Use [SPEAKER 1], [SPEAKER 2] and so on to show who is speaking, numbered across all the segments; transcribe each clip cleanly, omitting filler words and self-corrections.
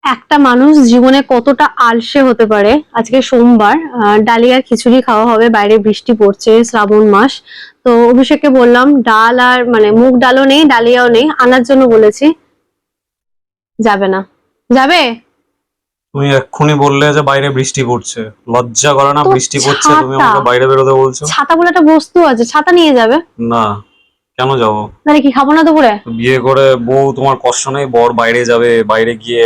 [SPEAKER 1] একটা মানুষ জীবনে কতটা আলসে হতে পারে। আজকে সোমবার, ডালিয়ার খিচুড়ি খাওয়া হবে, বাইরে বৃষ্টি পড়ছে, শ্রাবণ মাস। তো অভিষেককে বললাম ডাল আর মানে মুগ ডালও নেই, ডালিয়াও নেই, আনার জন্য বলেছি। যাবে না। যাবে?
[SPEAKER 2] তুমি এক্ষুনি বললে যে বাইরে বৃষ্টি পড়ছে, লজ্জা করে না?
[SPEAKER 1] তো
[SPEAKER 2] বৃষ্টি পড়ছে, তুমি
[SPEAKER 1] ছাতা,
[SPEAKER 2] আমাকে বাইরে বেরোতে বলছো?
[SPEAKER 1] ছাতা বলে একটা বস্তু আছে, ছাতা নিয়ে যাবে।
[SPEAKER 2] না, কেন যাবো?
[SPEAKER 1] তাহলে কি খাবো না দুপুরে?
[SPEAKER 2] বিয়ে করে বউ, তোমার কষ্ট নেই? বর বাইরে যাবে, বাইরে গিয়ে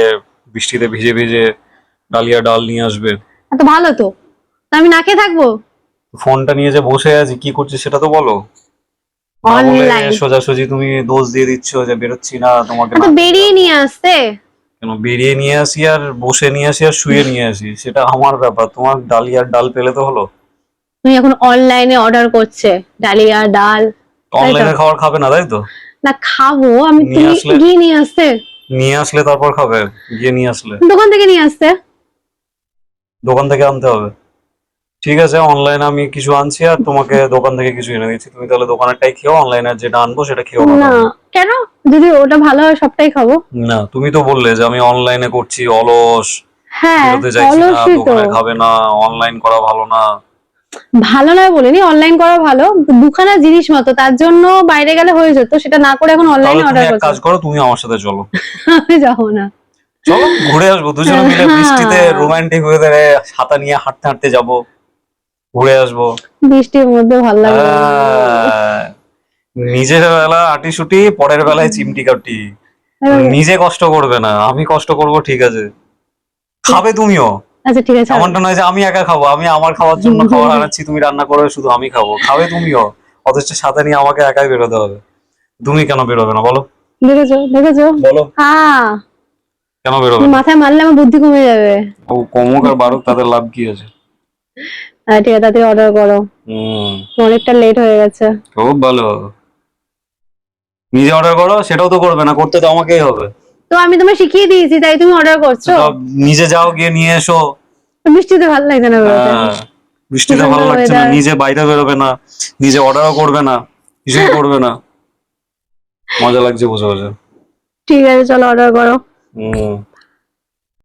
[SPEAKER 2] বৃষ্টিতে ভিজে ভিজে ডালিয়া ডাল নিয়ে আসবে।
[SPEAKER 1] এত ভালো তো, তা আমি না খেয়ে থাকবো?
[SPEAKER 2] ফোনটা নিয়ে যে বসে আছি, কি করছি সেটা তো বলো। না বলে
[SPEAKER 1] অনলাইন।
[SPEAKER 2] সোজাসুজি তুমি দোষ দিয়ে দিচ্ছ যে বেরোচ্ছি না, তোমাকে
[SPEAKER 1] তো
[SPEAKER 2] না খেতে
[SPEAKER 1] বেরিয়ে
[SPEAKER 2] যাবো।
[SPEAKER 1] নিয়ে আসতে।
[SPEAKER 2] কেন বেরিয়ে নিয়ে আসি আর বসে নিয়ে আসি আর শুয়ে নিয়ে আসি, সেটা আমার ব্যাপার। তোমার ডালিয়ার ডাল পেলে তো হলো।
[SPEAKER 1] তুমি এখন অনলাইনে অর্ডার করছে ডালিয়া ডাল, তাই তো?
[SPEAKER 2] অনলাইনে খাবার খাবে না, তাই তো?
[SPEAKER 1] না খাবো আমি,
[SPEAKER 2] নিয়ে
[SPEAKER 1] তুমি
[SPEAKER 2] আসলে,
[SPEAKER 1] গিয়ে নিয়ে আসতে।
[SPEAKER 2] নিয়ে আসলে তারপর খাবে। গিয়ে নিয়ে আসলে
[SPEAKER 1] দোকান থেকে নিয়ে আসতে।
[SPEAKER 2] দোকান থেকে আনতে হবে। ঠিক আছে, অনলাইনে আমি কিছু আনছি আর তোমাকে দোকান থেকে কিছু এনে দিচ্ছি। তুমি তাহলে দোকানেরটাই খেও, অনলাইনে যেটা আনবো সেটা খেও না
[SPEAKER 1] না,
[SPEAKER 2] তাহলে।
[SPEAKER 1] কেন? যদি ওটা ভালো হয় সবটাই খাবো।
[SPEAKER 2] না, তুমি তো বললে যে আমি অনলাইনে করছি, অলস,
[SPEAKER 1] হ্যাঁ,
[SPEAKER 2] বেরোতে চাইছি না,
[SPEAKER 1] অলসই তো।
[SPEAKER 2] দোকানে খাবে না, অনলাইন করা ভালো না।
[SPEAKER 1] ভালো নয় বলিনি, অনলাইন করা ভালো, দুখানা জিনিস মতো, তার জন্য বাইরে গেলে হয়ে যেত, সেটা না করে এখন
[SPEAKER 2] তাহলে
[SPEAKER 1] অনলাইনে
[SPEAKER 2] তুমি
[SPEAKER 1] অর্ডার
[SPEAKER 2] এক
[SPEAKER 1] করছো।
[SPEAKER 2] কাজ করো, তুমি আমার সাথে চলো।
[SPEAKER 1] আমি যাবো না।
[SPEAKER 2] চলো ঘুরে আসবো দুজনে মিলে, বৃষ্টিতে
[SPEAKER 1] হ্যাঁ,
[SPEAKER 2] রোমান্টিক ওয়েদারে ছাতা নিয়ে হাঁটতে হাঁটতে যাবো, ঘুরে আসবো।
[SPEAKER 1] বৃষ্টির মধ্যে ভালো লাগবে না।
[SPEAKER 2] আহ, নিজের বেলা আটিসুটি, পরের বেলায় চিমটি কাটি।
[SPEAKER 1] এবার-
[SPEAKER 2] নিজে কষ্ট করবে না, আমি কষ্ট করব, ঠিক আছে? খাবে তুমিও।
[SPEAKER 1] আচ্ছা ঠিক আছে, ছাড়ো।
[SPEAKER 2] এমনটা নয় যে আমি একা খাবো, আমি আমার খাওয়ার জন্য খাবার আনাচ্ছি, তুমি রান্না করবে, শুধু আমি খাবো। খাবে তুমিও, অথচ সাথে নিয়ে আমাকে একাই বেরোতে হবে। তুমি কেন বেরোবে না বলো?
[SPEAKER 1] দেখেছো দেখেছো?
[SPEAKER 2] বলো
[SPEAKER 1] হ্যাঁ,
[SPEAKER 2] কেন বেরোবে না?
[SPEAKER 1] মাথায় মারলে আমার বুদ্ধি কমে যাবে।
[SPEAKER 2] ও কমুক আর বাড়ুক, তাদের লাভ কি আছে?
[SPEAKER 1] হ্যাঁ ঠিক আছে, তাড়াতাড়ি অর্ডার করো,
[SPEAKER 2] হম।
[SPEAKER 1] অনেকটা লেট হয়ে গেছে।
[SPEAKER 2] খুব ভালো। নিজে অর্ডার করো, সেটাও তো করবে না, করতে তো আমাকেই হবে।
[SPEAKER 1] তো আমি তোমায় শিখিয়ে দিয়েছি, তাই তুমি অর্ডার করছো।
[SPEAKER 2] তো নিজে যাও, গিয়ে নিয়ে এসো।
[SPEAKER 1] বৃষ্টিতে ভালো লাগছে না বেরোতে।
[SPEAKER 2] হ্যাঁ,
[SPEAKER 1] কি
[SPEAKER 2] বৃষ্টিতে ভালো
[SPEAKER 1] সুন্দর
[SPEAKER 2] লাগছে না,
[SPEAKER 1] ওয়েদার।
[SPEAKER 2] নিজে বাইরে বেরোবে না, নিজে অর্ডারও করবে না, কিছুই করবে না। মজা লাগছে বসে বসে।
[SPEAKER 1] ঠিক আছে, চলো অর্ডার করো।
[SPEAKER 2] হুম।